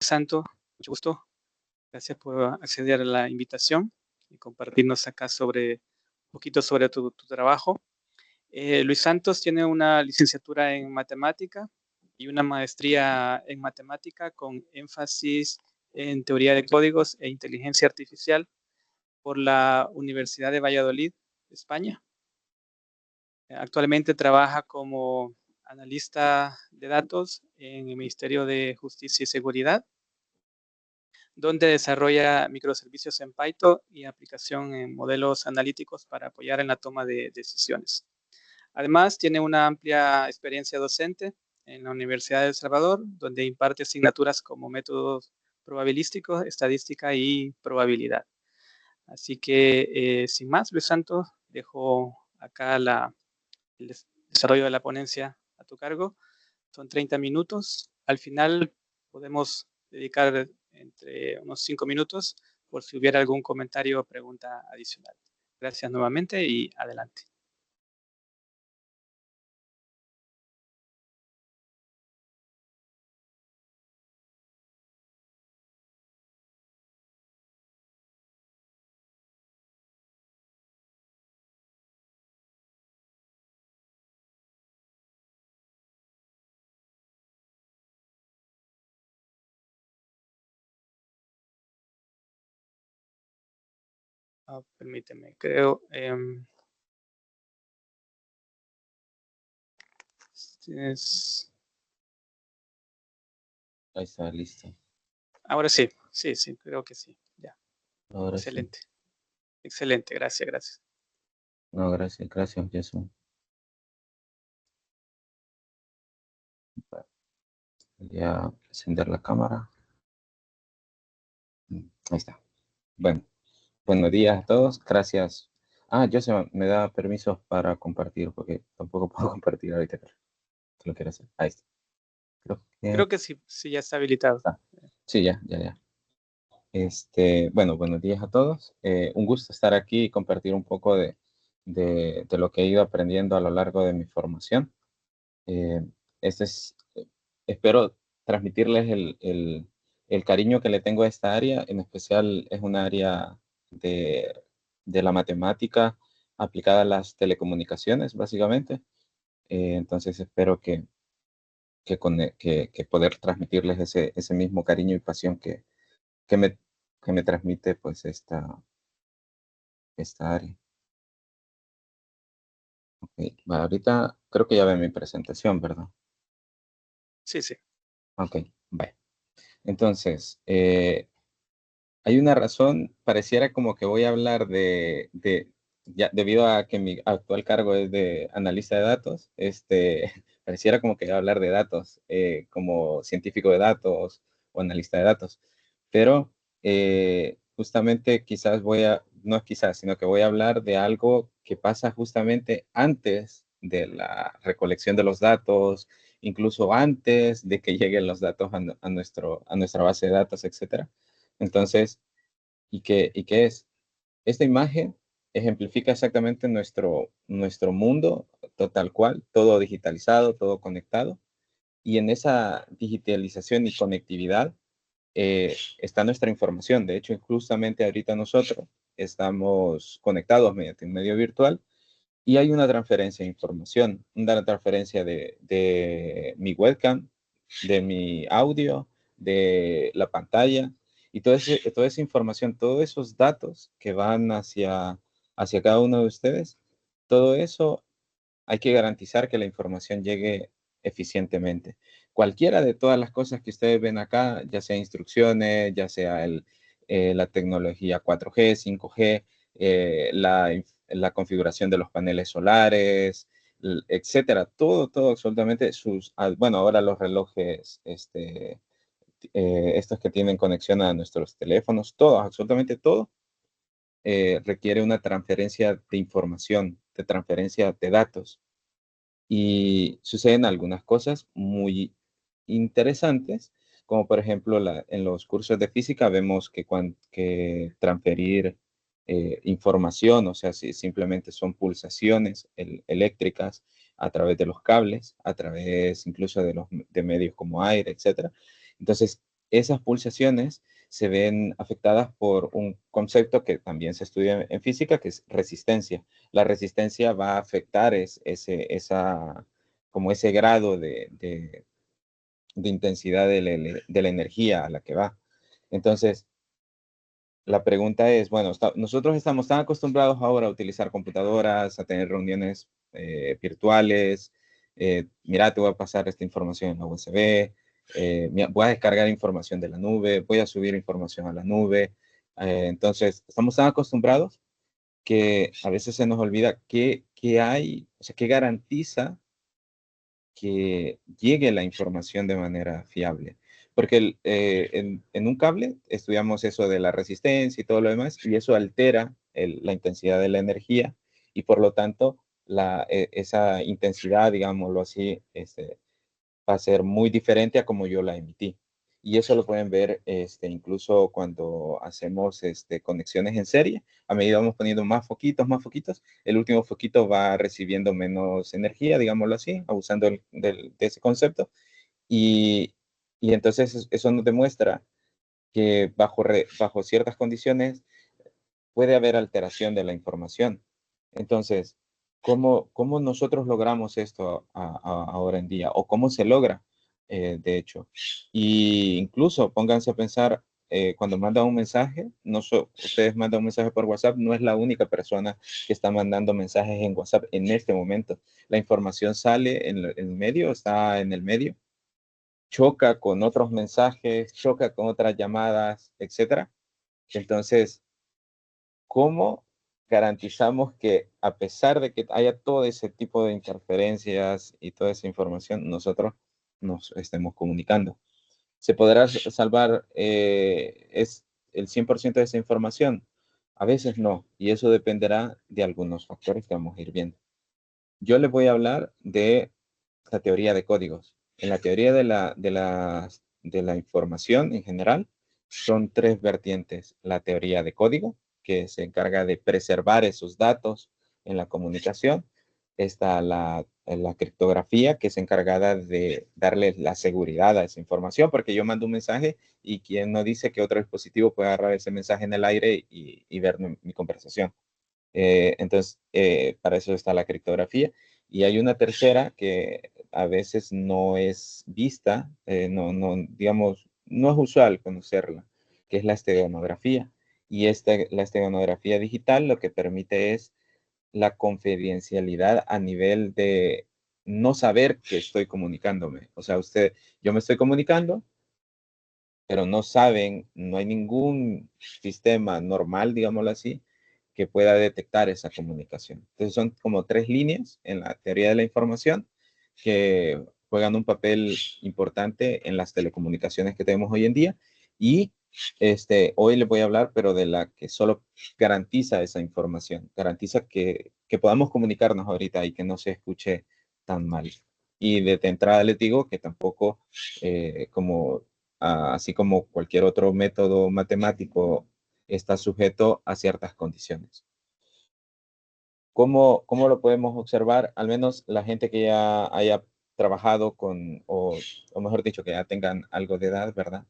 Santo, mucho gusto. Gracias por acceder a la invitación y compartirnos acá un poquito sobre tu trabajo. Luis Santos tiene una licenciatura en matemática y una maestría en matemática con énfasis en teoría de códigos e inteligencia artificial por la Universidad de Valladolid, España. Actualmente trabaja como analista de datos en el Ministerio de Justicia y Seguridad, donde desarrolla microservicios en Python y aplicación en modelos analíticos para apoyar en la toma de decisiones. Además, tiene una amplia experiencia docente en la Universidad de El Salvador, donde imparte asignaturas como métodos probabilísticos, estadística y probabilidad. Así que, sin más, Luis Santos, dejo acá el desarrollo de la ponencia a tu cargo. Son 30 minutos. Al final podemos dedicar entre unos 5 minutos por si hubiera algún comentario o pregunta adicional. Gracias nuevamente y adelante. Permíteme, creo. Ahí está, listo. Ahora sí, sí, creo que sí. Ya. Ahora Excelente. sí. Excelente, gracias. No, gracias, Jason. Voy a encender la cámara. Ahí está. Bueno, buenos días a todos. Gracias. Jason, me da permiso para compartir, porque tampoco puedo compartir ahorita. Lo quiero hacer. Ahí está. Creo que sí ya está habilitado. Sí, ya. Bueno, buenos días a todos. Un gusto estar aquí y compartir un poco de lo que he ido aprendiendo a lo largo de mi formación. Este es, espero transmitirles el cariño que le tengo a esta área. En especial es un área de la matemática aplicada a las telecomunicaciones, básicamente. Entonces espero que poder transmitirles ese mismo cariño y pasión que me, que me transmite pues esta área. Okay. Bueno, ahorita creo que ya ve mi presentación, ¿verdad? Sí. Ok, bye. Entonces, hay una razón, pareciera como que voy a hablar ya, debido a que mi actual cargo es de analista de datos, pareciera como que voy a hablar de datos, como científico de datos o analista de datos, pero justamente no es quizás, sino que voy a hablar de algo que pasa justamente antes de la recolección de los datos, incluso antes de que lleguen los datos a nuestra base de datos, etcétera. Entonces, ¿y qué es? Esta imagen ejemplifica exactamente nuestro mundo, tal cual, todo digitalizado, todo conectado. Y en esa digitalización y conectividad está nuestra información. De hecho, justamente ahorita nosotros estamos conectados mediante un medio virtual y hay una transferencia de información, una transferencia de mi webcam, de mi audio, de la pantalla y toda esa información, todos esos datos que van hacia cada uno de ustedes, todo eso hay que garantizar que la información llegue eficientemente. Cualquiera de todas las cosas que ustedes ven acá, ya sea instrucciones, ya sea la tecnología 4G, 5G, la configuración de los paneles solares, etcétera, todo absolutamente bueno, ahora los relojes, estos que tienen conexión a nuestros teléfonos, todo, absolutamente todo, requiere una transferencia de información, de transferencia de datos. Y suceden algunas cosas muy interesantes, como por ejemplo en los cursos de física vemos que transferir información, o sea, si simplemente son pulsaciones eléctricas a través de los cables, a través incluso de medios como aire, etcétera. Entonces, esas pulsaciones se ven afectadas por un concepto que también se estudia en física, que es resistencia. La resistencia va a afectar como ese grado de intensidad de la energía a la que va. Entonces, la pregunta es, bueno, nosotros estamos tan acostumbrados ahora a utilizar computadoras, a tener reuniones virtuales. Mira, te voy a pasar esta información en la USB. Voy a descargar información de la nube, voy a subir información a la nube. Entonces, estamos tan acostumbrados que a veces se nos olvida qué hay, o sea, qué garantiza que llegue la información de manera fiable. Porque en un cable estudiamos eso de la resistencia y todo lo demás, y eso altera la intensidad de la energía, y por lo tanto esa intensidad, digámoslo así, va a ser muy diferente a como yo la emití. Y eso lo pueden ver incluso cuando hacemos conexiones en serie. A medida vamos poniendo más foquitos, el último foquito va recibiendo menos energía, digámoslo así, abusando de ese concepto. Y, y entonces eso nos demuestra que bajo ciertas condiciones puede haber alteración de la información. Entonces, ¿cómo nosotros logramos esto ahora en día? ¿O cómo se logra, de hecho? Y incluso pónganse a pensar, cuando mandan un mensaje, ustedes mandan un mensaje por WhatsApp, no es la única persona que está mandando mensajes en WhatsApp en este momento. La información sale en el medio, está en el medio, choca con otros mensajes, choca con otras llamadas, etcétera. Entonces, ¿cómo garantizamos que a pesar de que haya todo ese tipo de interferencias y toda esa información, nosotros nos estemos comunicando? ¿Se podrá salvar es el 100% de esa información? A veces no, y eso dependerá de algunos factores que vamos a ir viendo. Yo les voy a hablar de la teoría de códigos. En la teoría de la información en general, son tres vertientes. La teoría de código, que se encarga de preservar esos datos en la comunicación. Está la criptografía, que es encargada de darle la seguridad a esa información, porque yo mando un mensaje y quien no dice que otro dispositivo puede agarrar ese mensaje en el aire y ver mi conversación. Entonces, para eso está la criptografía. Y hay una tercera que a veces no es vista, digamos, no es usual conocerla, que es la esteganografía. Y la esteganografía digital lo que permite es la confidencialidad a nivel de no saber que estoy comunicándome. O sea, yo me estoy comunicando, pero no saben, no hay ningún sistema normal, digámoslo así, que pueda detectar esa comunicación. Entonces son como tres líneas en la teoría de la información que juegan un papel importante en las telecomunicaciones que tenemos hoy en día. Y hoy les voy a hablar, pero de la que solo garantiza esa información, garantiza que podamos comunicarnos ahorita y que no se escuche tan mal. Y de entrada les digo que tampoco, así como cualquier otro método matemático, está sujeto a ciertas condiciones. ¿Cómo lo podemos observar? Al menos la gente que ya haya trabajado o mejor dicho, que ya tengan algo de edad, ¿verdad?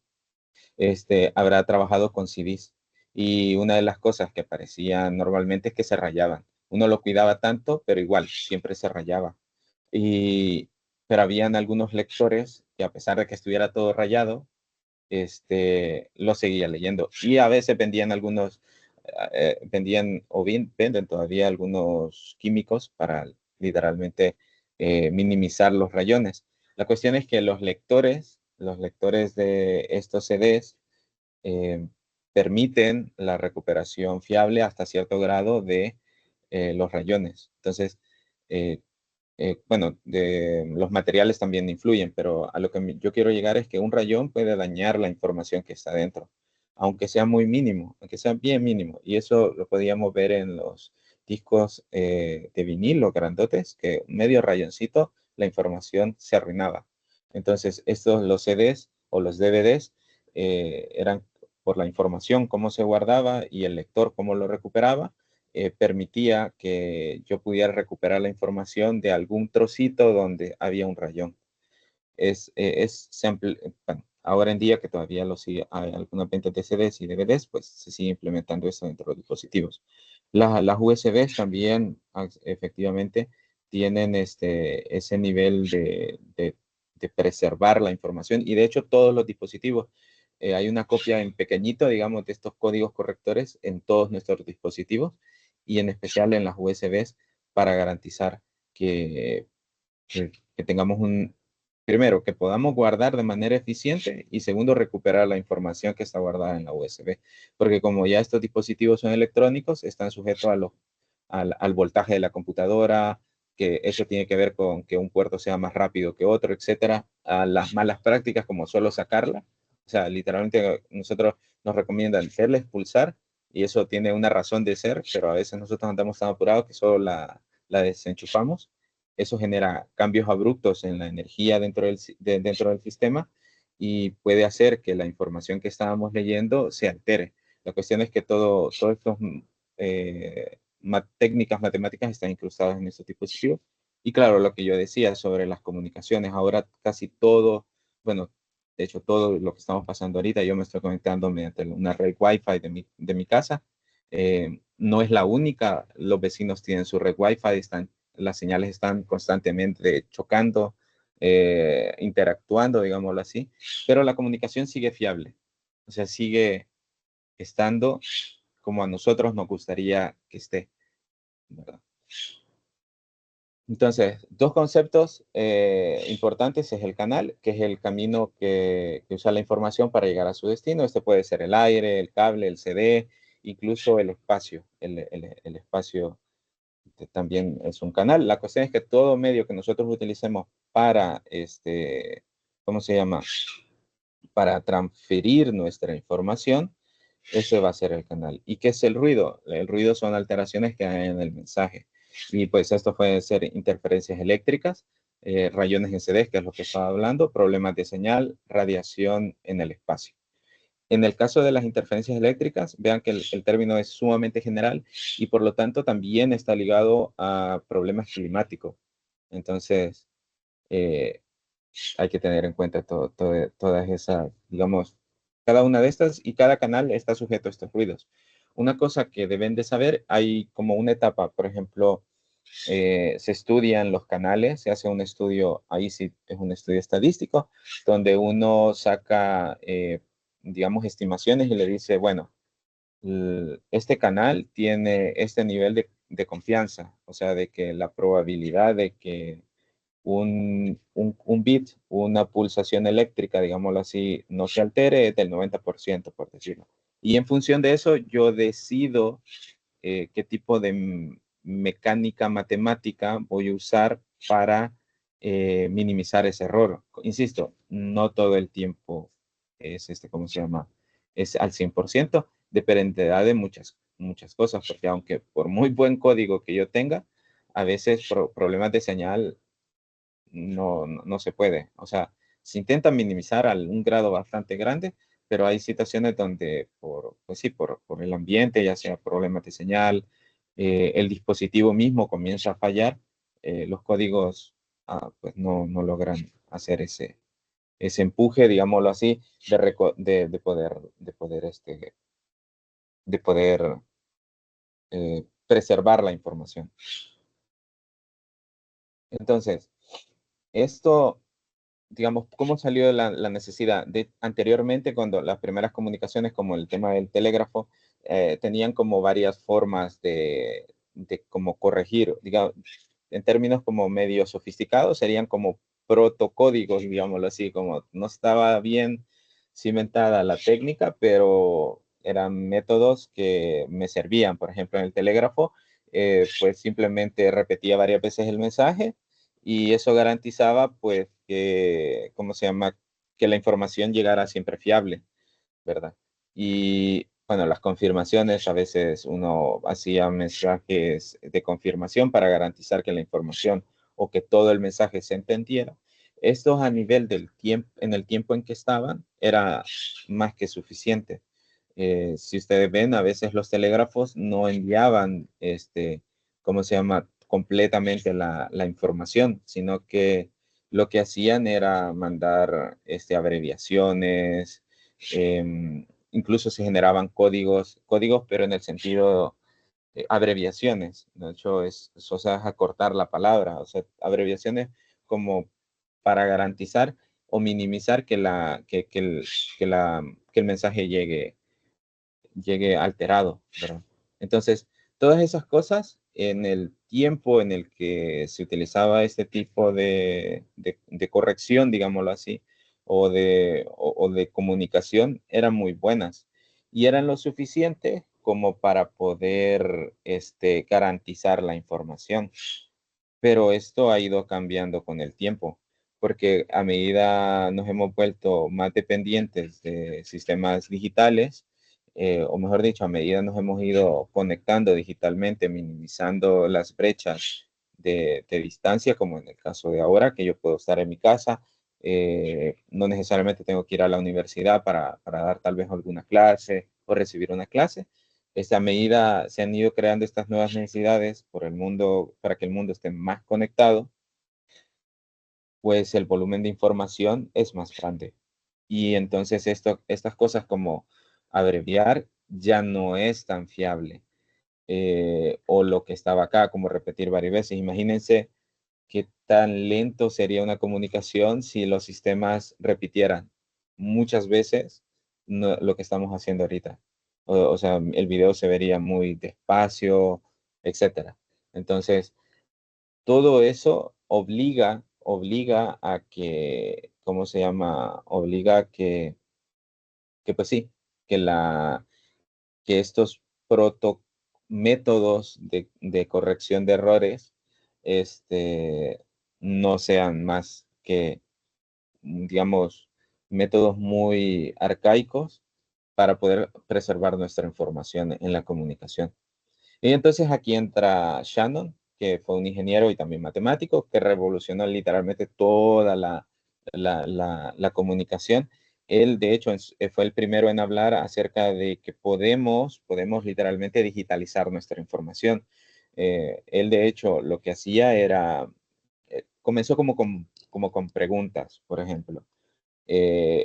Habrá trabajado con CDs. Y una de las cosas que aparecían normalmente es que se rayaban. Uno lo cuidaba tanto, pero igual, siempre se rayaba. Pero habían algunos lectores que a pesar de que estuviera todo rayado, lo seguía leyendo. Y a veces vendían o bien venden todavía algunos químicos para literalmente minimizar los rayones. La cuestión es que los lectores de estos CDs eh, permiten la recuperación fiable hasta cierto grado de los rayones. Entonces, eh, bueno, los materiales también influyen, pero a lo que yo quiero llegar es que un rayón puede dañar la información que está dentro, aunque sea muy mínimo, aunque sea bien mínimo. Y eso lo podíamos ver en los discos de vinilo grandotes, que medio rayoncito, la información se arruinaba. Entonces, los CDs o los DVDs eran por la información, cómo se guardaba y el lector cómo lo recuperaba, permitía que yo pudiera recuperar la información de algún trocito donde había un rayón. Bueno, ahora en día, que todavía lo sigue, hay algunas ventas de CDs y DVDs, pues se sigue implementando esto dentro de los dispositivos. Las USBs también, efectivamente, tienen ese nivel de preservar la información, y de hecho todos los dispositivos, hay una copia en pequeñito, digamos, de estos códigos correctores en todos nuestros dispositivos, y en especial en las USBs, para garantizar que, que tengamos primero, que podamos guardar de manera eficiente, y segundo, recuperar la información que está guardada en la USB. Porque como ya estos dispositivos son electrónicos, están sujetos al voltaje de la computadora, que eso tiene que ver con que un puerto sea más rápido que otro, etcétera, a las malas prácticas como solo sacarla. O sea, literalmente nosotros nos recomiendan hacerle expulsar, y eso tiene una razón de ser, pero a veces nosotros andamos tan apurados que solo la desenchufamos. Eso genera cambios abruptos en la energía dentro del sistema, y puede hacer que la información que estábamos leyendo se altere. La cuestión es que todas estas técnicas matemáticas están incrustadas en estos dispositivos. Y claro, lo que yo decía sobre las comunicaciones, ahora casi todo, bueno, de hecho todo lo que estamos pasando ahorita, yo me estoy conectando mediante una red Wi-Fi de mi casa. No es la única, los vecinos tienen su red Wi-Fi, las señales están constantemente chocando, interactuando, digámoslo así, pero la comunicación sigue fiable, o sea, sigue estando como a nosotros nos gustaría que esté, ¿verdad? Entonces, dos conceptos importantes es el canal, que es el camino que usa la información para llegar a su destino. Este puede ser el aire, el cable, el CD, incluso el espacio. El espacio también es un canal. La cuestión es que todo medio que nosotros utilicemos para, ¿cómo se llama? Para transferir nuestra información, ese va a ser el canal. ¿Y qué es el ruido? El ruido son alteraciones que hay en el mensaje. Y pues esto puede ser interferencias eléctricas, rayones en CD, que es lo que estaba hablando, problemas de señal, radiación en el espacio. En el caso de las interferencias eléctricas, vean que el término es sumamente general, y por lo tanto también está ligado a problemas climáticos. Entonces, eh, hay que tener en cuenta todas esas, digamos, cada una de estas, y cada canal está sujeto a estos ruidos. Una cosa que deben de saber, hay como una etapa, por ejemplo, se estudian los canales, se hace un estudio, ahí sí es un estudio estadístico, donde uno saca, digamos, estimaciones, y le dice, bueno, este canal tiene este nivel de confianza, o sea, de que la probabilidad de que un bit, una pulsación eléctrica, digámoslo así, no se altere, es del 90%, por decirlo. Y en función de eso, yo decido qué tipo de mecánica matemática voy a usar para minimizar ese error. Insisto, no todo el tiempo es ¿cómo se llama? Es al 100%, dependerá de muchas cosas, porque aunque por muy buen código que yo tenga, a veces problemas de señal no se puede. O sea, se intenta minimizar a un grado bastante grande, pero hay situaciones donde, pues sí, por el ambiente, ya sea problemas de señal, el dispositivo mismo comienza a fallar, los códigos pues no logran hacer ese empuje, digámoslo así, de poder preservar la información. Entonces, esto, digamos, ¿cómo salió la necesidad? Anteriormente, cuando las primeras comunicaciones, como el tema del telégrafo, tenían como varias formas de cómo corregir, digamos, en términos como medio sofisticados, serían como protocódigos, digámoslo así, como no estaba bien cimentada la técnica, pero eran métodos que me servían. Por ejemplo, en el telégrafo, pues simplemente repetía varias veces el mensaje, y eso garantizaba, pues, que, ¿cómo se llama? Que la información llegara siempre fiable, ¿verdad? Y bueno, las confirmaciones, a veces uno hacía mensajes de confirmación para garantizar que la información o que todo el mensaje se entendiera. Estos, a nivel del tiempo, en el tiempo en que estaban, era más que suficiente. Si ustedes ven, a veces los telégrafos no enviaban, ¿cómo se llama? Completamente la información, sino que lo que hacían era mandar abreviaciones, incluso se generaban códigos, pero en el sentido abreviaciones. De hecho, o sea, es acortar la palabra, o sea, abreviaciones como para garantizar o minimizar que el mensaje llegue alterado, ¿verdad? Entonces, todas esas cosas en el tiempo en el que se utilizaba este tipo de corrección, digámoslo así, o de comunicación, eran muy buenas y eran lo suficiente como para poder garantizar la información. Pero esto ha ido cambiando con el tiempo, porque a medida nos hemos vuelto más dependientes de sistemas digitales, o mejor dicho, a medida nos hemos ido conectando digitalmente, minimizando las brechas de distancia, como en el caso de ahora, que yo puedo estar en mi casa, no necesariamente tengo que ir a la universidad para dar tal vez alguna clase o recibir una clase. Esta medida se han ido creando estas nuevas necesidades por el mundo, para que el mundo esté más conectado, pues el volumen de información es más grande. Y entonces estas cosas como abreviar ya no es tan fiable. O lo que estaba acá, como repetir varias veces. Imagínense qué tan lento sería una comunicación si los sistemas repitieran muchas veces lo que estamos haciendo ahorita. O sea, el video se vería muy despacio, etcétera. Entonces, todo eso obliga a que, ¿cómo se llama? Obliga a que pues sí, que que estos métodos de corrección de errores no sean más que, digamos, métodos muy arcaicos para poder preservar nuestra información en la comunicación. Y entonces aquí entra Shannon, que fue un ingeniero y también matemático, que revolucionó literalmente toda la comunicación. Él, de hecho, fue el primero en hablar acerca de que podemos literalmente digitalizar nuestra información. Él, de hecho, lo que hacía era, comenzó como con preguntas, por ejemplo.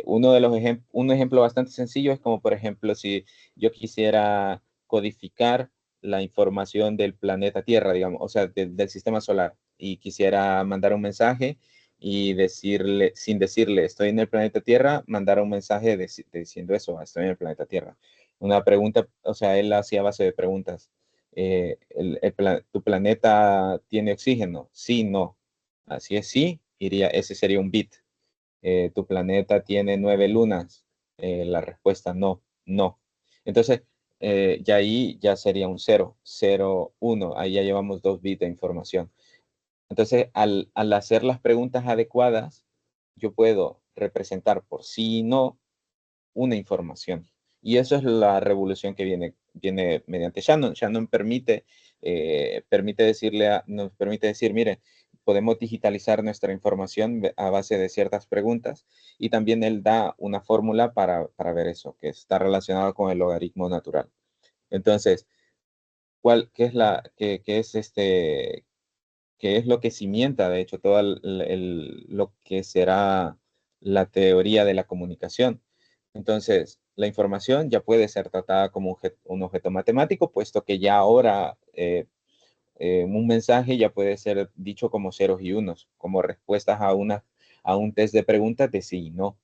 Un ejemplo bastante sencillo es como, por ejemplo, si yo quisiera codificar la información del planeta Tierra, digamos, o sea, del sistema solar, y quisiera mandar un mensaje y decirle, sin decirle, estoy en el planeta Tierra, mandar un mensaje diciendo eso, estoy en el planeta Tierra. Una pregunta, o sea, él hacía base de preguntas. ¿Tu planeta tiene oxígeno? Sí, no. Así es, sí, ese sería un bit. ¿Tu planeta tiene 9 lunas? La respuesta no, no. Entonces, ya ahí ya sería un 0, 0, 1. Ahí ya llevamos 2 bits de información. Entonces, al hacer las preguntas adecuadas, yo puedo representar por sí y no una información. Y eso es la revolución que viene mediante Shannon. Shannon nos permite decir, mire, podemos digitalizar nuestra información a base de ciertas preguntas, y también él da una fórmula para ver eso, que está relacionado con el logaritmo natural. Entonces, qué es lo que cimienta, de hecho, todo lo que será la teoría de la comunicación? Entonces, la información ya puede ser tratada como un objeto matemático, puesto que ya ahora un mensaje ya puede ser dicho como ceros y unos, como respuestas a un test de preguntas de sí y no.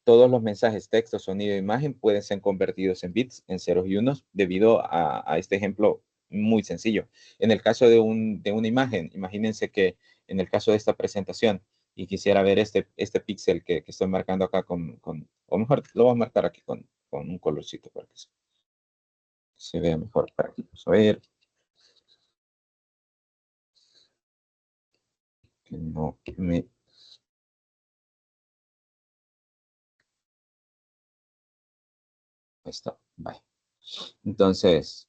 Todos los mensajes, texto, sonido e imagen pueden ser convertidos en bits, en ceros y unos, debido a este ejemplo muy sencillo. En el caso de una imagen, imagínense que en el caso de esta presentación, y quisiera ver este píxel que estoy marcando acá o mejor, lo voy a marcar aquí con un colorcito para que se vea mejor. Para aquí, vamos a ver. Que no me... Ahí está, bye. Entonces,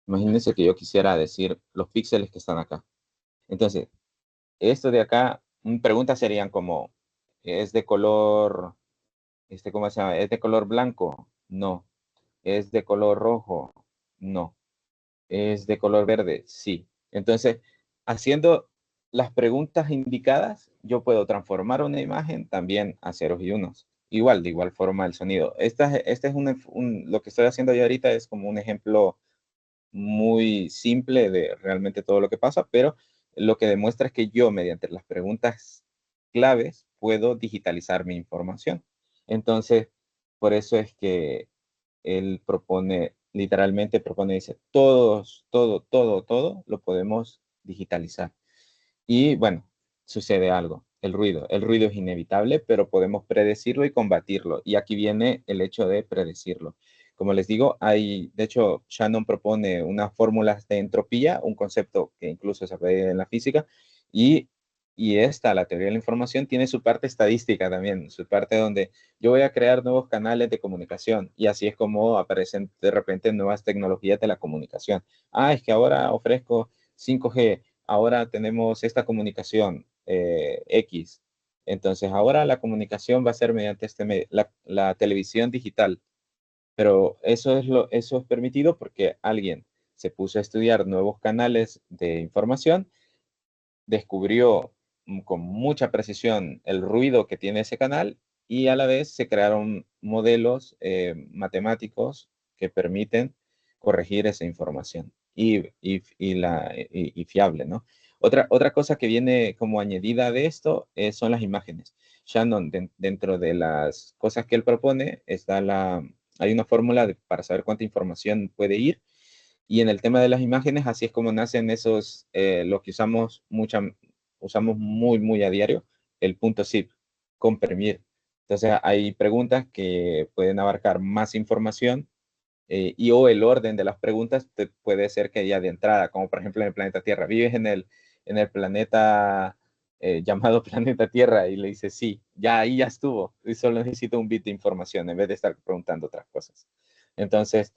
imagínense que yo quisiera decir los píxeles que están acá. Entonces, esto de acá, preguntas serían como, ¿es de color, cómo se llama? ¿Es de color blanco? No. ¿Es de color rojo? No. ¿Es de color verde? Sí. Entonces, haciendo las preguntas indicadas, yo puedo transformar una imagen también a ceros y unos. Igual, de igual forma el sonido. Este es lo que estoy haciendo yo ahorita es como un ejemplo muy simple de realmente todo lo que pasa, pero lo que demuestra es que yo, mediante las preguntas claves, puedo digitalizar mi información. Entonces, por eso es que él propone, literalmente propone, dice, todo lo podemos digitalizar. Y bueno, sucede algo, el ruido. El ruido es inevitable, pero podemos predecirlo y combatirlo. Y aquí viene el hecho de predecirlo. Como les digo, de hecho, Shannon propone unas fórmulas de entropía, un concepto que incluso se ve en la física, y, la teoría de la información, tiene su parte estadística también, su parte donde yo voy a crear nuevos canales de comunicación, y así es como aparecen de repente nuevas tecnologías de la comunicación. Es que ahora ofrezco 5G, ahora tenemos esta comunicación X. Entonces, ahora la comunicación va a ser mediante la televisión digital. Pero eso es permitido porque alguien se puso a estudiar nuevos canales de información, descubrió con mucha precisión el ruido que tiene ese canal y a la vez se crearon modelos matemáticos que permiten corregir esa información y fiable, ¿no? Otra cosa que viene como añadida de esto son las imágenes. Shannon, dentro de las cosas que él propone, hay una fórmula para saber cuánta información puede ir. Y en el tema de las imágenes, así es como nacen lo que usamos muy a diario, el punto zip, comprimir. Entonces, hay preguntas que pueden abarcar más información o el orden de las preguntas puede ser que ya de entrada, como por ejemplo en el planeta Tierra. Vives en el planeta llamado planeta Tierra y le dices sí, ya ahí ya estuvo. Y solo necesito un bit de información en vez de estar preguntando otras cosas. Entonces,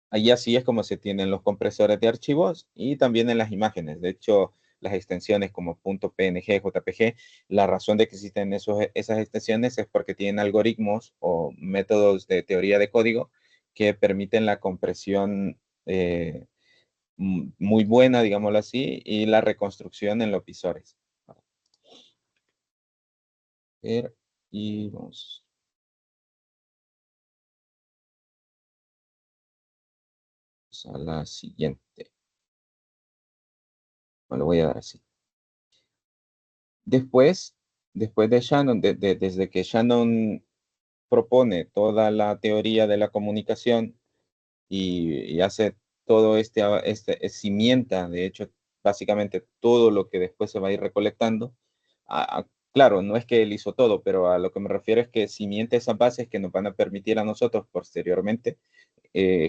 ahí así es como se tienen los compresores de archivos y también en las imágenes. De hecho, las extensiones como .png, JPG, la razón de que existen esas extensiones es porque tienen algoritmos o métodos de teoría de código que permiten la compresión muy buena, digámoslo así, y la reconstrucción en los visores. Y vamos a la siguiente. Me lo voy a dar así. Después de Shannon, desde que Shannon propone toda la teoría de la comunicación y hace todo cimienta, de hecho, básicamente todo lo que después se va a ir recolectando. Claro, no es que él hizo todo, pero a lo que me refiero es que cimienta esas bases que nos van a permitir a nosotros posteriormente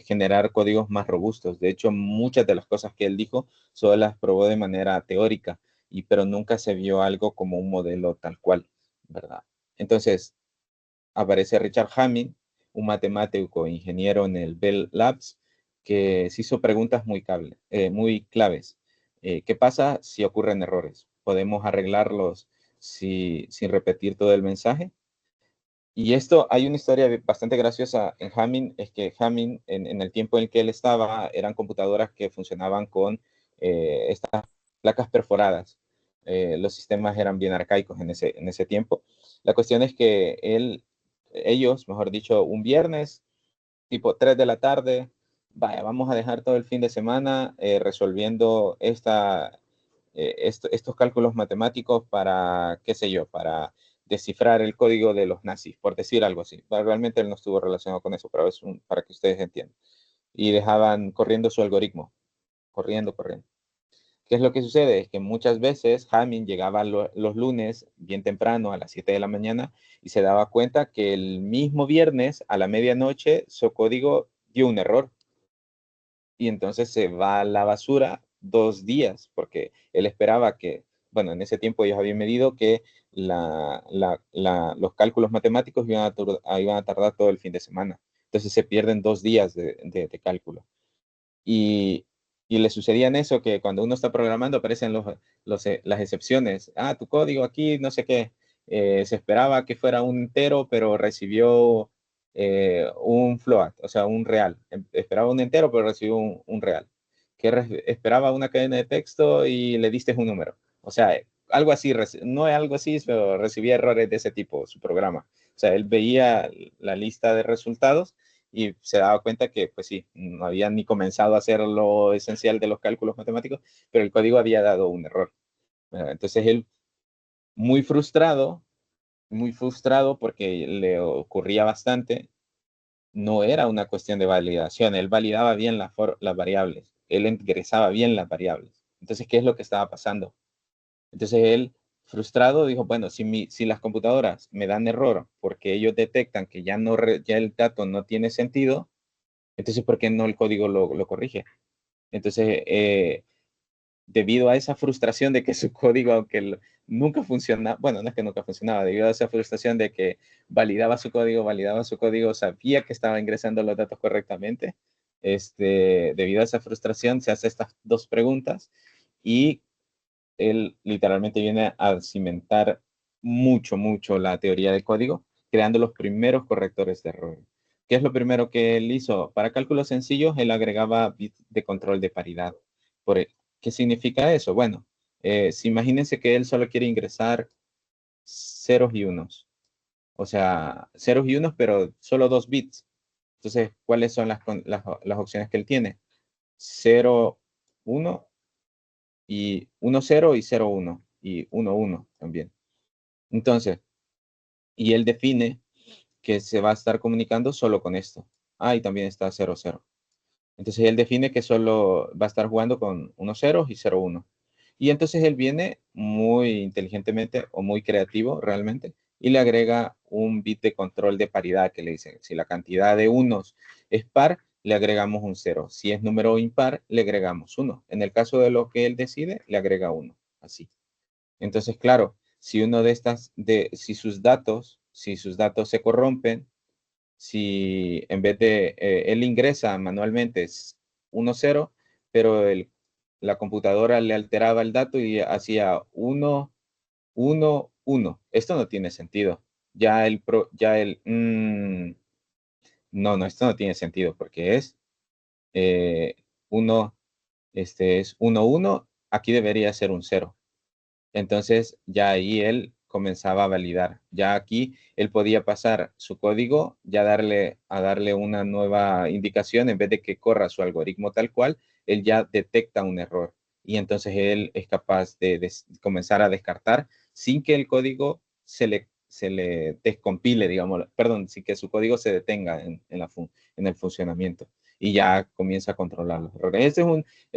generar códigos más robustos. De hecho, muchas de las cosas que él dijo solo las probó de manera teórica, pero nunca se vio algo como un modelo tal cual, ¿verdad? Entonces, aparece Richard Hamming, un matemático e ingeniero en el Bell Labs, que se hizo preguntas muy claves. ¿Qué pasa si ocurren errores? ¿Podemos arreglarlos sin repetir todo el mensaje? Y esto, hay una historia bastante graciosa en Hamming, es que Hamming, en el tiempo en el que él estaba, eran computadoras que funcionaban con estas placas perforadas. Los sistemas eran bien arcaicos en ese tiempo. La cuestión es que ellos, mejor dicho, un viernes, tipo 3 de la tarde, vaya, vamos a dejar todo el fin de semana resolviendo estos cálculos matemáticos para, qué sé yo, para descifrar el código de los nazis, por decir algo así. Realmente él no estuvo relacionado con eso, pero para que ustedes entiendan. Y dejaban corriendo su algoritmo, corriendo. ¿Qué es lo que sucede? Es que muchas veces Hamming llegaba los lunes bien temprano, a las 7 de la mañana, y se daba cuenta que el mismo viernes, a la medianoche, su código dio un error. Y entonces se va a la basura 2 días, porque él esperaba bueno, en ese tiempo ellos habían medido que los cálculos matemáticos iban a tardar todo el fin de semana. Entonces se pierden 2 días de cálculo. Y, le sucedían eso, que cuando uno está programando aparecen las excepciones. Tu código aquí, no sé qué. Se esperaba que fuera un entero, pero recibió un float, o sea, un real. Esperaba un entero, pero recibió un real. esperaba una cadena de texto y le diste un número. O sea, algo así, no es algo así, pero recibía errores de ese tipo, su programa. O sea, él veía la lista de resultados y se daba cuenta que, pues sí, no había ni comenzado a hacer lo esencial de los cálculos matemáticos, pero el código había dado un error. Entonces él, muy frustrado porque le ocurría bastante, no era una cuestión de validación, él validaba bien las variables, él ingresaba bien las variables. Entonces, ¿qué es lo que estaba pasando? Entonces él, frustrado, dijo, bueno, si las computadoras me dan error porque ellos detectan que ya, ya el dato no tiene sentido, entonces, ¿por qué no el código lo corrige? Entonces, debido a esa frustración de que su código, aunque nunca funcionaba, bueno, no es que nunca funcionaba, debido a esa frustración de que validaba su código, sabía que estaba ingresando los datos correctamente, debido a esa frustración se hace estas dos preguntas y él literalmente viene a cimentar mucho la teoría del código, creando los primeros correctores de errores. ¿Qué es lo primero que él hizo? Para cálculos sencillos, él agregaba bits de control de paridad. ¿Qué significa eso? Bueno, si imagínense que él solo quiere ingresar ceros y unos. O sea, ceros y unos, pero solo 2 bits. Entonces, ¿cuáles son las opciones que él tiene? 0, 1 y 1, 0 y 0, 1 y 1, 1 también. Entonces, y él define que se va a estar comunicando solo con esto. Ah, y también está 0, 0. Entonces él define que solo va a estar jugando con 1, 0 y 0, 1. Y entonces él viene muy inteligentemente o muy creativo realmente y le agrega un bit de control de paridad que le dice, si la cantidad de unos es par, le agregamos un 0. Si es número impar, le agregamos 1. En el caso de lo que él decide, le agrega 1. Así. Entonces, claro, si uno de estas, si sus datos se corrompen, si en vez de él ingresa manualmente es 1, 0, pero la computadora le alteraba el dato y hacía 1, 1, 1. Esto no tiene sentido. No, esto no tiene sentido porque es 1, es 1, 1, aquí debería ser un 0. Entonces ya ahí él comenzaba a validar. Ya aquí él podía pasar su código, ya darle una nueva indicación en vez de que corra su algoritmo tal cual, él ya detecta un error. Y entonces él es capaz de comenzar a descartar sin que el código se le descompile, digamos, perdón, sin que su código se detenga en el funcionamiento. Y ya comienza a controlar los errores.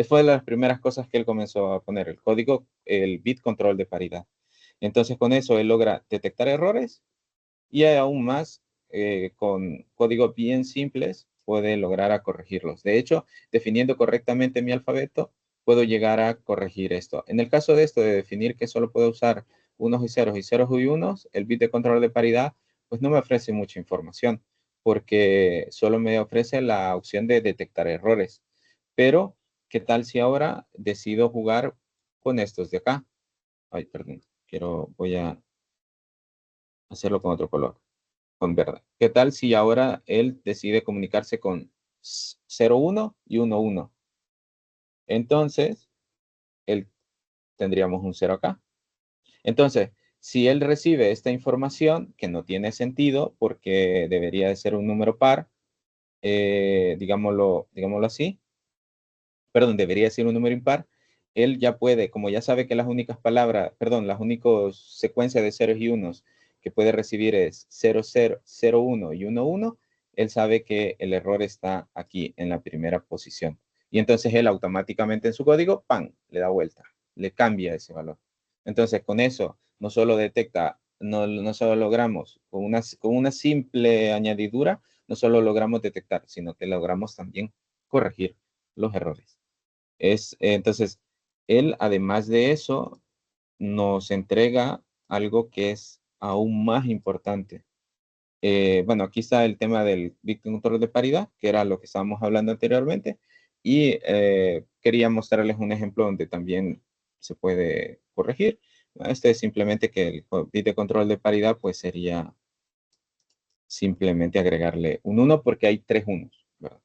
Fue de las primeras cosas que él comenzó a poner, el código, el bit control de paridad. Entonces con eso él logra detectar errores y aún más con códigos bien simples puede lograr a corregirlos. De hecho, definiendo correctamente mi alfabeto, puedo llegar a corregir esto. En el caso de esto, de definir que solo puedo usar unos y ceros y unos, el bit de control de paridad, pues no me ofrece mucha información porque solo me ofrece la opción de detectar errores. Pero, ¿qué tal si ahora decido jugar con estos de acá? Ay, perdón, voy a hacerlo con otro color, con verde. ¿Qué tal si ahora él decide comunicarse con 0, 1 y 1, 1? Entonces, él tendríamos un 0 acá. Entonces, si él recibe esta información, que no tiene sentido porque debería de ser un número par, digámoslo así, perdón, debería ser un número impar, él ya puede, como ya sabe que las únicas palabras, perdón, las únicas secuencias de ceros y unos que puede recibir es 0, 0, 0, 1 y 1, 1, él sabe que el error está aquí en la primera posición. Y entonces él automáticamente en su código, ¡pam!, le da vuelta, le cambia ese valor. Entonces con eso no solo detecta, no solo logramos, con una simple añadidura, no solo logramos detectar, sino que logramos también corregir los errores. Entonces, él, además de eso, nos entrega algo que es aún más importante. Bueno, aquí está el tema del bit control de paridad, que era lo que estábamos hablando anteriormente, y quería mostrarles un ejemplo donde también se puede corregir. Este es simplemente que el bit de control de paridad, pues sería simplemente agregarle un 1 porque hay 3 unos, ¿verdad?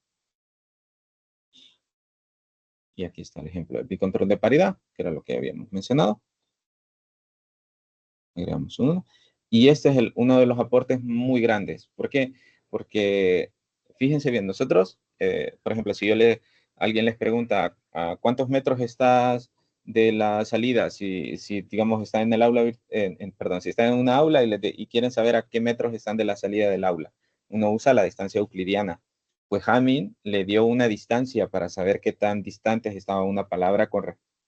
Y aquí está el ejemplo del bicontrol de paridad, que era lo que habíamos mencionado. Agregamos uno. Y este es uno de los aportes muy grandes. ¿Por qué? Porque fíjense bien, nosotros, por ejemplo, si alguien les pregunta a cuántos metros estás de la salida, si digamos está en el aula, perdón, si está en una aula y quieren saber a qué metros están de la salida del aula, uno usa la distancia euclidiana. Pues Hamming le dio una distancia para saber qué tan distantes estaba una palabra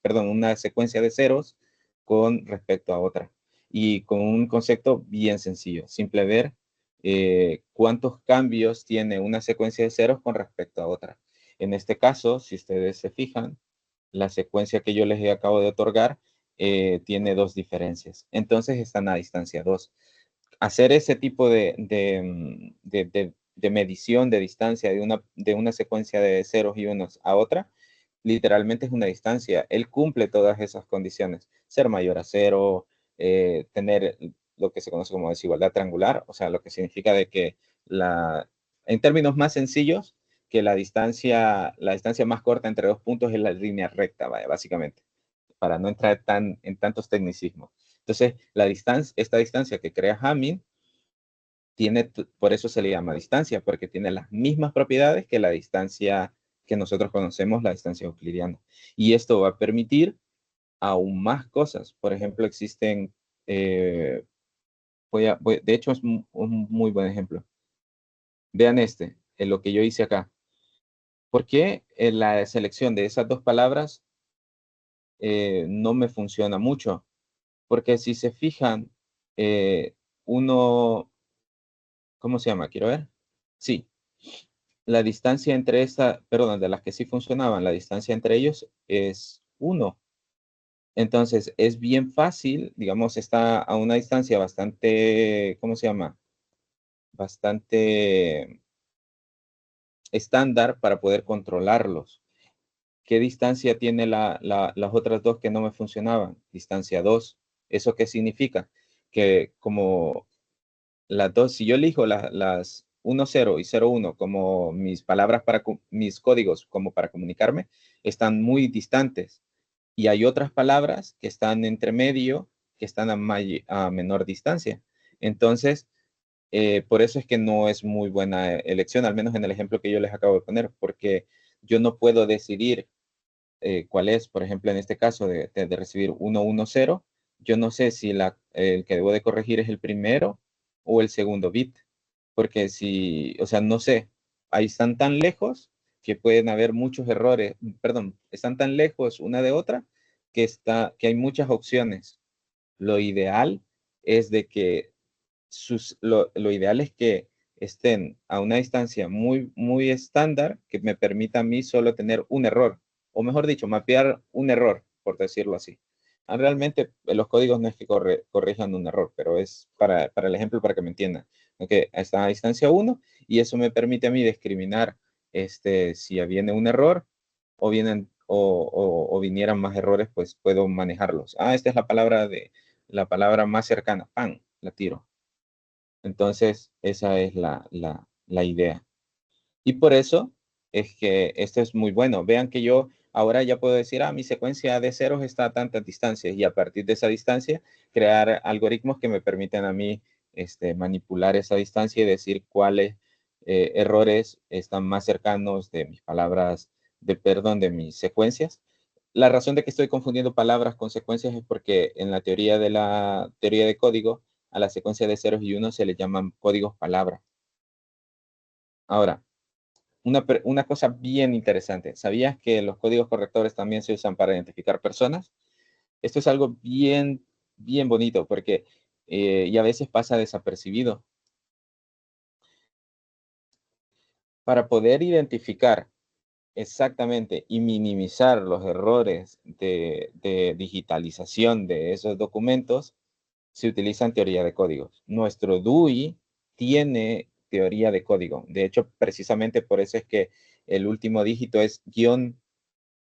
perdón, una secuencia de ceros con respecto a otra. Y con un concepto bien sencillo, simple ver cuántos cambios tiene una secuencia de ceros con respecto a otra. En este caso, si ustedes se fijan, la secuencia que yo les acabo de otorgar tiene dos diferencias. Entonces están a distancia 2. Hacer ese tipo de medición de distancia de una secuencia de ceros y unos a otra, literalmente es una distancia. Él cumple todas esas condiciones. Ser mayor a cero, tener lo que se conoce como desigualdad triangular, o sea, lo que significa de que en términos más sencillos, que la distancia más corta entre dos puntos es la línea recta, vaya, básicamente, para no entrar en tantos tecnicismos. Entonces, esta distancia que crea Hamming por eso se le llama distancia, porque tiene las mismas propiedades que la distancia que nosotros conocemos, la distancia euclidiana. Y esto va a permitir aún más cosas. Por ejemplo, existen, de hecho es un muy buen ejemplo. Vean en lo que yo hice acá. ¿Por qué en la selección de esas dos palabras no me funciona mucho? Porque si se fijan, uno, ¿cómo se llama? Quiero ver. Sí, la distancia entre perdón, de las que sí funcionaban, la distancia entre ellos es 1. Entonces, es bien fácil, digamos, está a una distancia bastante, ¿cómo se llama? Bastante estándar para poder controlarlos. ¿Qué distancia tiene las otras dos que no me funcionaban? Distancia 2. ¿Eso qué significa? Que como las dos, si yo elijo las 1,0 y 0,1 como mis palabras mis códigos como para comunicarme, están muy distantes. Y hay otras palabras que están entre medio, que están a menor distancia. Entonces, por eso es que no es muy buena elección, al menos en el ejemplo que yo les acabo de poner, porque yo no puedo decidir cuál es, por ejemplo, en este caso de recibir 110, yo no sé si el que debo de corregir es el primero o el segundo bit, porque o sea, no sé, ahí están tan lejos que pueden haber muchos errores, perdón, están tan lejos una de otra que hay muchas opciones. Lo ideal es de que lo ideal es que estén a una distancia muy, muy estándar que me permita a mí solo tener un error, o mejor dicho, mapear un error, por decirlo así. Realmente los códigos no es que corrijan un error, pero es para el ejemplo para que me entiendan. Okay, está a distancia 1 y eso me permite a mí discriminar si viene un error o vinieran más errores, pues puedo manejarlos. Esta es la palabra más cercana, pan, la tiro. Entonces, esa es la idea. Y por eso es que esto es muy bueno. Vean que yo ahora ya puedo decir, mi secuencia de ceros está a tantas distancias y a partir de esa distancia crear algoritmos que me permiten a mí manipular esa distancia y decir cuáles errores están más cercanos de mis palabras, de mis secuencias. La razón de que estoy confundiendo palabras con secuencias es porque en la teoría de código, a la secuencia de ceros y unos se le llaman códigos palabra. Ahora, una cosa bien interesante. ¿Sabías que los códigos correctores también se usan para identificar personas? Esto es algo bien, bien bonito porque y a veces pasa desapercibido. Para poder identificar exactamente y minimizar los errores de digitalización de esos documentos, se utilizan teoría de códigos. Nuestro DUI tiene teoría de código. De hecho, precisamente por eso es que el último dígito es guión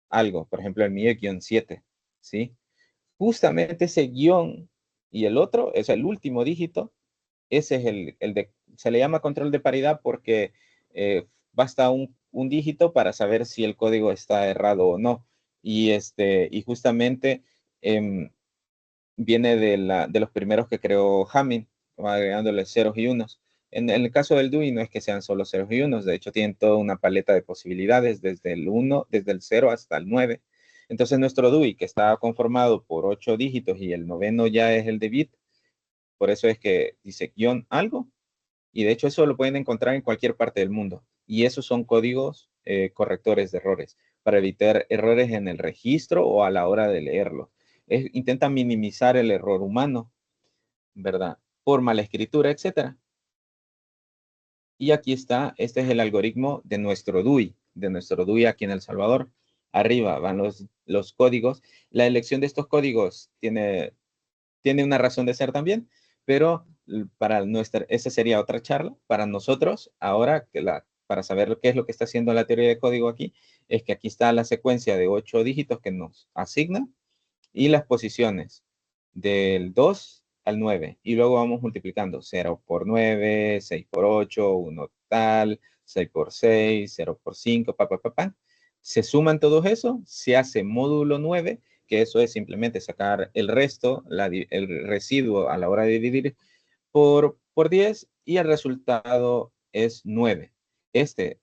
algo. Por ejemplo, el mío es guión 7, ¿sí? Justamente ese guión y el otro, es el último dígito, ese es se le llama control de paridad porque basta un dígito para saber si el código está errado o no. Y justamente viene de los primeros que creó Hamming, agregándole ceros y unos. En el caso del DUI no es que sean solo ceros y unos, de hecho tienen toda una paleta de posibilidades desde el 1, desde el 0 hasta el 9. Entonces nuestro DUI, que está conformado por 8 dígitos y el noveno ya es el de bit, por eso es que dice guión algo, y de hecho eso lo pueden encontrar en cualquier parte del mundo. Y esos son códigos correctores de errores, para evitar errores en el registro o a la hora de leerlo. Intenta minimizar el error humano, ¿verdad? Por mala escritura, etcétera. Y aquí está, este es el algoritmo de nuestro DUI aquí en El Salvador. Arriba van los códigos. La elección de estos códigos tiene una razón de ser también, pero esa sería otra charla. Para nosotros, ahora, para saber qué es lo que está haciendo la teoría de código aquí, es que aquí está la secuencia de 8 dígitos que nos asigna y las posiciones del 2 al 9. Y luego vamos multiplicando 0 por 9, 6 por 8, 1 tal, 6 por 6, 0 por 5, Se suman todos eso, se hace módulo 9, que eso es simplemente sacar el resto, el residuo a la hora de dividir por 10 y el resultado es 9. Este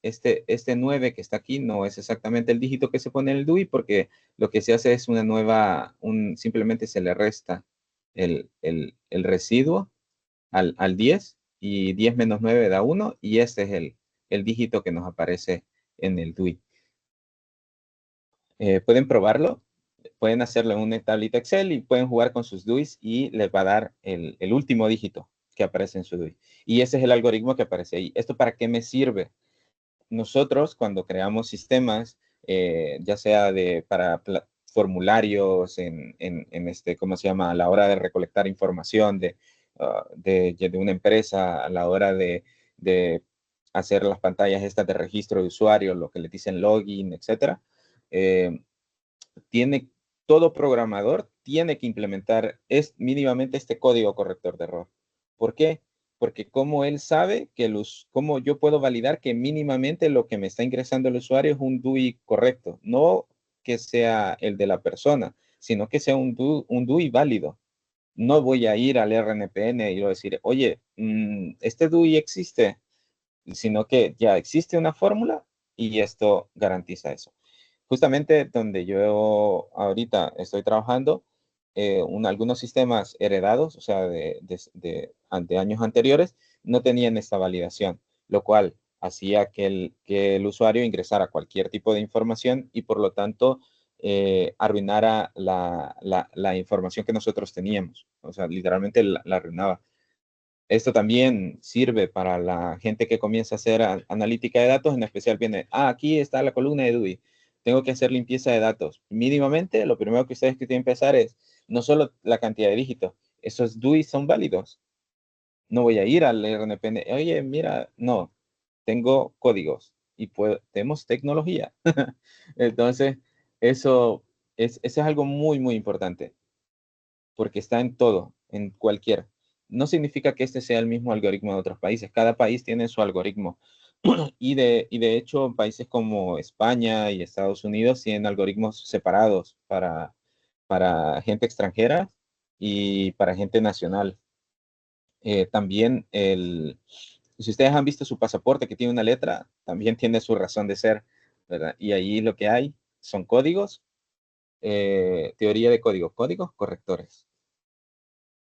9 que está aquí no es exactamente el dígito que se pone en el DUI, porque lo que se hace es simplemente se le resta el residuo al 10 y 10 menos 9 da 1 y este es el dígito que nos aparece en el DUI. Pueden probarlo, pueden hacerlo en una tablita Excel y pueden jugar con sus DUIs y les va a dar el último dígito que aparece en su DUI. Y ese es el algoritmo que aparece ahí. ¿Esto para qué me sirve? Nosotros cuando creamos sistemas, ya sea para formularios ¿cómo se llama? A la hora de recolectar información de una empresa, a la hora de hacer las pantallas estas de registro de usuario, lo que le dicen login, etcétera. Todo programador tiene que implementar mínimamente este código corrector de error. ¿Por qué? Porque como él sabe cómo yo puedo validar que mínimamente lo que me está ingresando el usuario es un DUI correcto, no que sea el de la persona, sino que sea un DUI válido. No voy a ir al RNPN y decir, oye, este DUI existe, sino que ya existe una fórmula y esto garantiza eso. Justamente donde yo ahorita estoy trabajando, algunos sistemas heredados, o sea, de años anteriores, no tenían esta validación, lo cual hacía que el usuario ingresara cualquier tipo de información y por lo tanto arruinara la información que nosotros teníamos. O sea, literalmente la arruinaba. Esto también sirve para la gente que comienza a hacer analítica de datos, en especial viene, aquí está la columna de DUI, tengo que hacer limpieza de datos. Mínimamente, lo primero que ustedes tienen que empezar es no solo la cantidad de dígitos, esos DUI son válidos. No voy a ir al RNPN, oye, mira, no, tengo códigos y tenemos tecnología. Entonces, eso es algo muy, muy importante porque está en todo, en cualquier. No significa que este sea el mismo algoritmo de otros países. Cada país tiene su algoritmo. Y de hecho, países como España y Estados Unidos tienen algoritmos separados para gente extranjera y para gente nacional. También, si ustedes han visto su pasaporte que tiene una letra, también tiene su razón de ser, ¿verdad? Y ahí lo que hay son códigos, teoría de códigos correctores.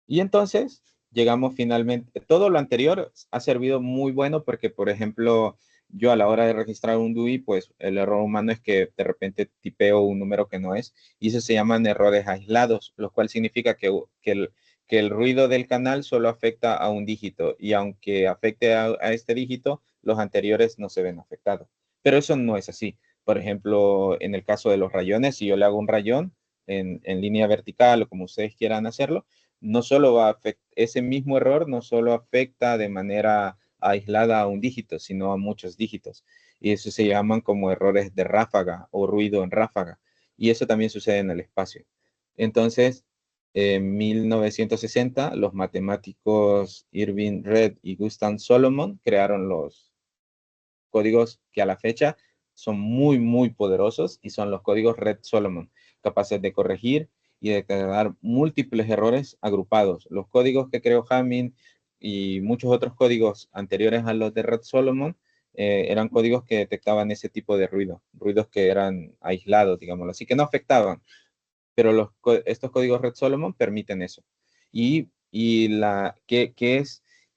Y entonces llegamos finalmente, todo lo anterior ha servido muy bueno porque, por ejemplo, yo a la hora de registrar un DUI, pues el error humano es que de repente tipeo un número que no es, y eso se llaman errores aislados, lo cual significa que el ruido del canal solo afecta a un dígito, y aunque afecte a este dígito, los anteriores no se ven afectados. Pero eso no es así. Por ejemplo, en el caso de los rayones, si yo le hago un rayón en línea vertical o como ustedes quieran hacerlo, no solo va a afectar, ese mismo error no solo afecta de manera aislada a un dígito, sino a muchos dígitos. Y eso se llaman como errores de ráfaga o ruido en ráfaga. Y eso también sucede en el espacio. Entonces, en 1960, los matemáticos Irving Reid y Gustav Solomon crearon los códigos que a la fecha son muy, muy poderosos y son los códigos Red Solomon, capaces de corregir y detectar múltiples errores agrupados. Los códigos que creó Hamming y muchos otros códigos anteriores a los de Red Solomon eran códigos que detectaban ese tipo de ruidos que eran aislados, digámoslo así, que no afectaban, pero estos códigos Red Solomon permiten eso.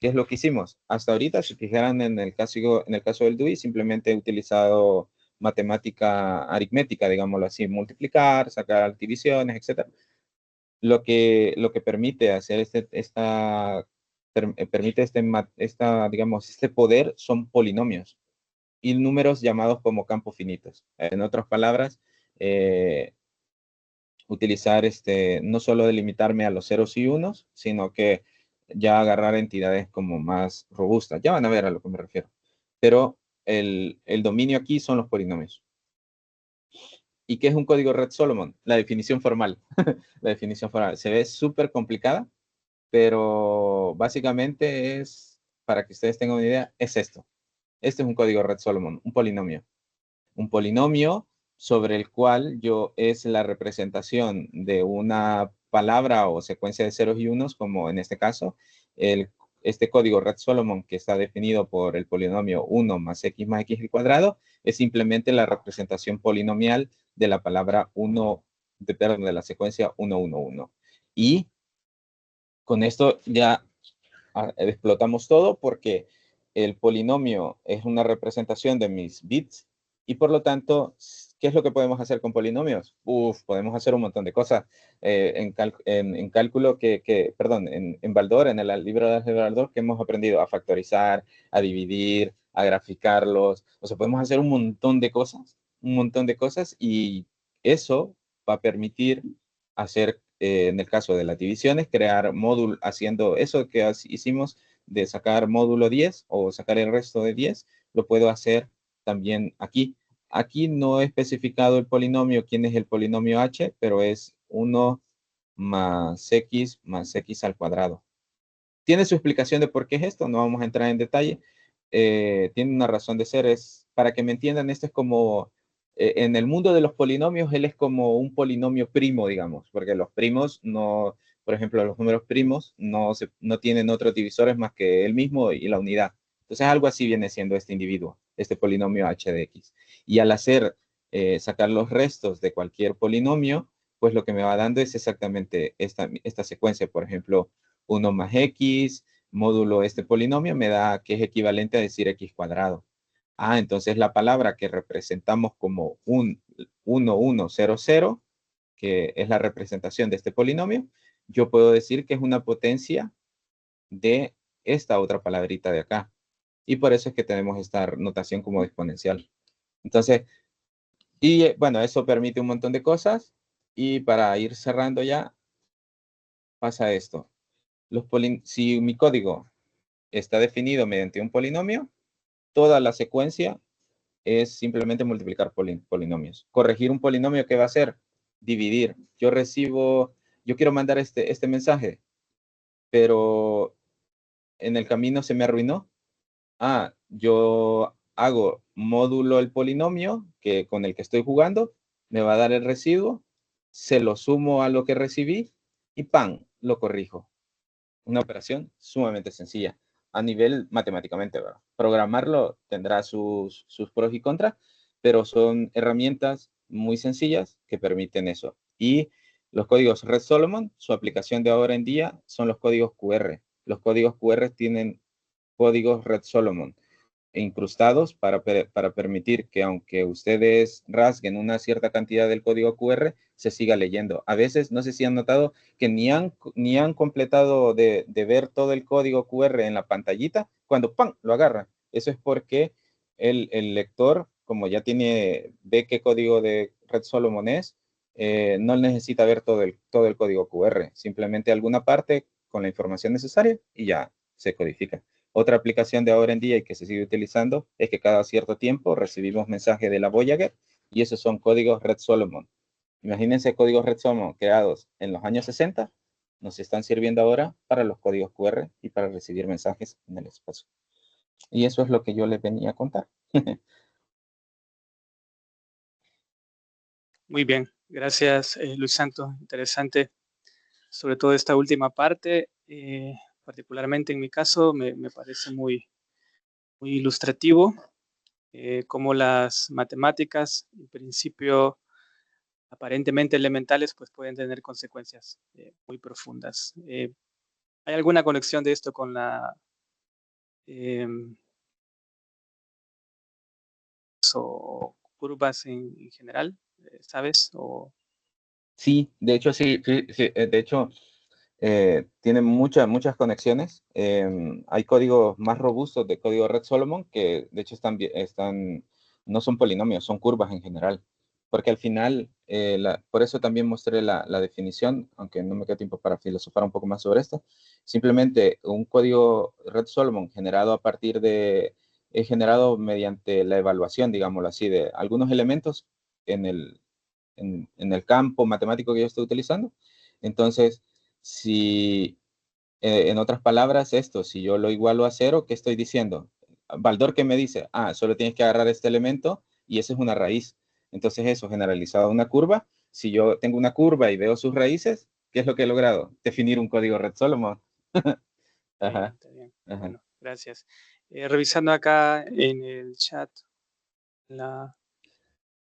¿Qué es lo que hicimos? Hasta ahorita, si fijaran en el caso del DUI, simplemente he utilizado matemática aritmética, digámoslo así, multiplicar, sacar divisiones, etc. Lo que permite hacer digamos, este poder son polinomios y números llamados como campos finitos. En otras palabras, utilizar no solo delimitarme a los ceros y unos, sino que ya agarrar entidades como más robustas. Ya van a ver a lo que me refiero. Pero el dominio aquí son los polinomios. ¿Y qué es un código Red Solomon? La definición formal. La definición formal. Se ve súper complicada, pero básicamente es, para que ustedes tengan una idea, es esto. Este es un código Red Solomon, un polinomio. Un polinomio sobre el cual es la representación de una palabra o secuencia de ceros y unos, como en este caso, este código Red Solomon, que está definido por el polinomio 1 más x al cuadrado, es simplemente la representación polinomial de la palabra 1, de la secuencia 1, 1, 1. Y con esto ya explotamos todo porque el polinomio es una representación de mis bits y por lo tanto, ¿qué es lo que podemos hacer con polinomios? Podemos hacer un montón de cosas en cálculo perdón, en Baldor, en el libro de álgebra Baldor, que hemos aprendido a factorizar, a dividir, a graficarlos. O sea, podemos hacer un montón de cosas y eso va a permitir hacer, en el caso de las divisiones, crear módulo, haciendo eso que hicimos de sacar módulo 10 o sacar el resto de 10, lo puedo hacer también aquí. Aquí no he especificado el polinomio, quién es el polinomio h, pero es 1 más x al cuadrado. Tiene su explicación de por qué es esto, no vamos a entrar en detalle. Tiene una razón de ser, es para que me entiendan, esto es como, en el mundo de los polinomios, él es como un polinomio primo, digamos, porque los primos no, por ejemplo, los números primos no tienen otros divisores más que el mismo y la unidad. Entonces, algo así viene siendo este individuo, este polinomio h de x. Y al sacar los restos de cualquier polinomio, pues lo que me va dando es exactamente esta secuencia. Por ejemplo, 1 más x, módulo este polinomio, me da que es equivalente a decir x cuadrado. Entonces la palabra que representamos como 1, 1, 0, 0, que es la representación de este polinomio, yo puedo decir que es una potencia de esta otra palabrita de acá. Y por eso es que tenemos esta notación como exponencial. Entonces, bueno, eso permite un montón de cosas. Y para ir cerrando ya, pasa esto. Si mi código está definido mediante un polinomio, toda la secuencia es simplemente multiplicar polinomios. Corregir un polinomio, ¿qué va a hacer? Dividir. Yo quiero mandar este mensaje, pero en el camino se me arruinó. Yo hago módulo el polinomio con el que estoy jugando, me va a dar el residuo, se lo sumo a lo que recibí y ¡pam! Lo corrijo. Una operación sumamente sencilla a nivel matemáticamente, ¿verdad? Programarlo tendrá sus pros y contras, pero son herramientas muy sencillas que permiten eso. Y los códigos Red Solomon, su aplicación de ahora en día son los códigos QR. Los códigos QR tienen códigos Red Solomon incrustados para permitir que aunque ustedes rasguen una cierta cantidad del código QR, se siga leyendo. A veces, no sé si han notado que ni han completado de ver todo el código QR en la pantallita, cuando ¡pam! Lo agarran. Eso es porque el lector, como ya ve qué código de Red Solomon es, no necesita ver todo el código QR, simplemente alguna parte con la información necesaria y ya se codifica. Otra aplicación de ahora en día y que se sigue utilizando es que cada cierto tiempo recibimos mensajes de la Voyager y esos son códigos Red Solomon. Imagínense códigos Red Solomon creados en los años 60, nos están sirviendo ahora para los códigos QR y para recibir mensajes en el espacio. Y eso es lo que yo les venía a contar. Muy bien, gracias Luis Santos, interesante, sobre todo esta última parte, particularmente en mi caso me parece muy ilustrativo, cómo las matemáticas, en principio aparentemente elementales, pues pueden tener consecuencias muy profundas. ¿Hay alguna conexión de esto con la em, o curvas en general? ¿Sabes? O, Sí, de hecho, sí, sí, sí, de hecho, tiene muchas conexiones. Hay códigos más robustos de código Red Solomon que de hecho no son polinomios, son curvas en general. Porque al final, por eso también mostré la definición, aunque no me queda tiempo para filosofar un poco más sobre esto. Simplemente un código Red Solomon generado mediante la evaluación, digámoslo así, de algunos elementos en el campo matemático que yo estoy utilizando. Entonces, si, en otras palabras, si yo lo igualo a cero, ¿qué estoy diciendo? Baldor, ¿qué me dice? Solo tienes que agarrar este elemento y esa es una raíz. Entonces, eso generalizado a una curva. Si yo tengo una curva y veo sus raíces, ¿qué es lo que he logrado? Definir un código Red Solomon. está bien, Ajá, está bien. ajá. Bueno, gracias. Revisando acá en el chat,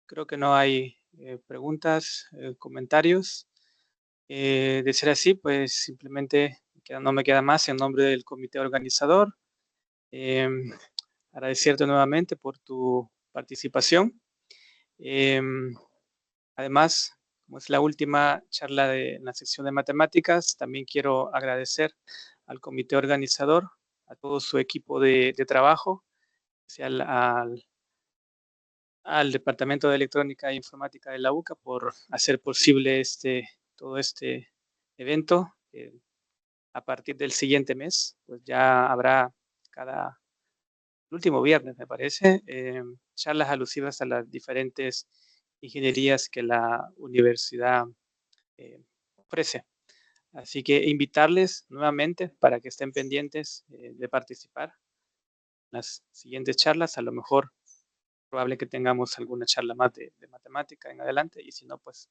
creo que no hay preguntas, comentarios. De ser así, pues simplemente no me queda más en nombre del comité organizador. em, Agradecerte nuevamente por tu participación. Em, Además, como es la última charla de la sección de matemáticas, también quiero agradecer al comité organizador, a todo su equipo de trabajo, especial al Departamento de Electrónica e Informática de la UCA por hacer posible todo este evento. A partir del siguiente mes, pues ya habrá el último viernes, me parece, charlas alusivas a las diferentes ingenierías que la universidad ofrece. Así que invitarles nuevamente para que estén pendientes de participar en las siguientes charlas. A lo mejor probable que tengamos alguna charla más de matemática en adelante y si no, pues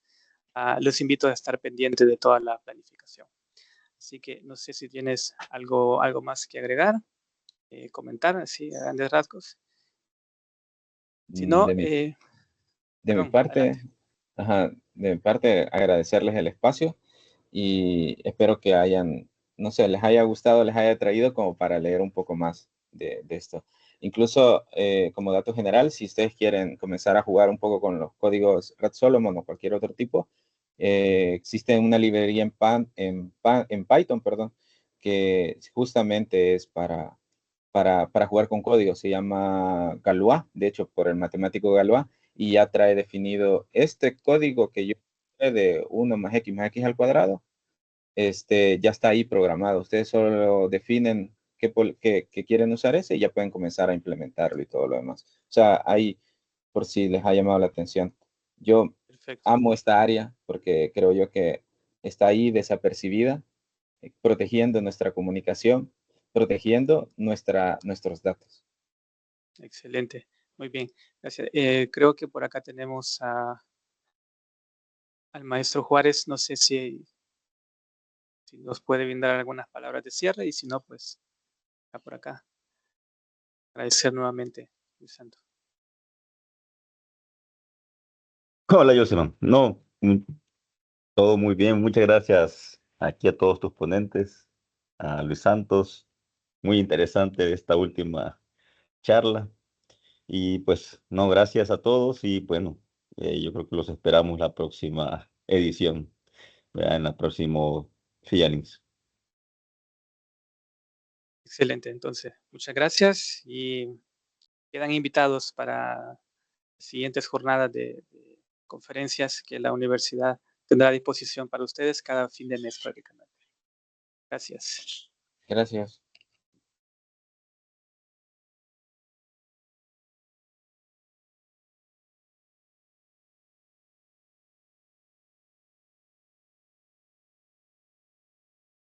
los invito a estar pendientes de toda la planificación. Así que no sé si tienes algo más que agregar, comentar, así a grandes rasgos. Si no, De mi, de mi perdón, parte, adelante. ajá, de mi parte, agradecerles el espacio y espero que no sé, les haya gustado, les haya traído como para leer un poco más de esto. Incluso como dato general, si ustedes quieren comenzar a jugar un poco con los códigos Red Solomon o cualquier otro tipo, existe una librería en Python, perdón, que justamente es para jugar con códigos. Se llama Galois, de hecho, por el matemático Galois, y ya trae definido este código que yo de 1 más x al cuadrado, ya está ahí programado. Ustedes solo definen qué quieren usar ese y ya pueden comenzar a implementarlo y todo lo demás. O sea, ahí, por si les ha llamado la atención. Yo Perfecto. amo esta área porque creo yo que está ahí desapercibida, protegiendo nuestra comunicación, protegiendo nuestros datos. Excelente. Muy bien. Gracias. Creo que por acá tenemos al maestro Juárez. No sé si nos puede brindar algunas palabras de cierre y si no, pues por acá. Agradecer nuevamente, Luis Santos. Hola, Joseman. No, todo muy bien. Muchas gracias aquí a todos tus ponentes, a Luis Santos. Muy interesante esta última charla. Y pues, no, gracias a todos y bueno, yo creo que los esperamos la próxima edición, ¿verdad? En el próximo Fialins. Excelente. Entonces, muchas gracias y quedan invitados para siguientes jornadas de conferencias que la universidad tendrá a disposición para ustedes cada fin de mes prácticamente. Gracias. Gracias.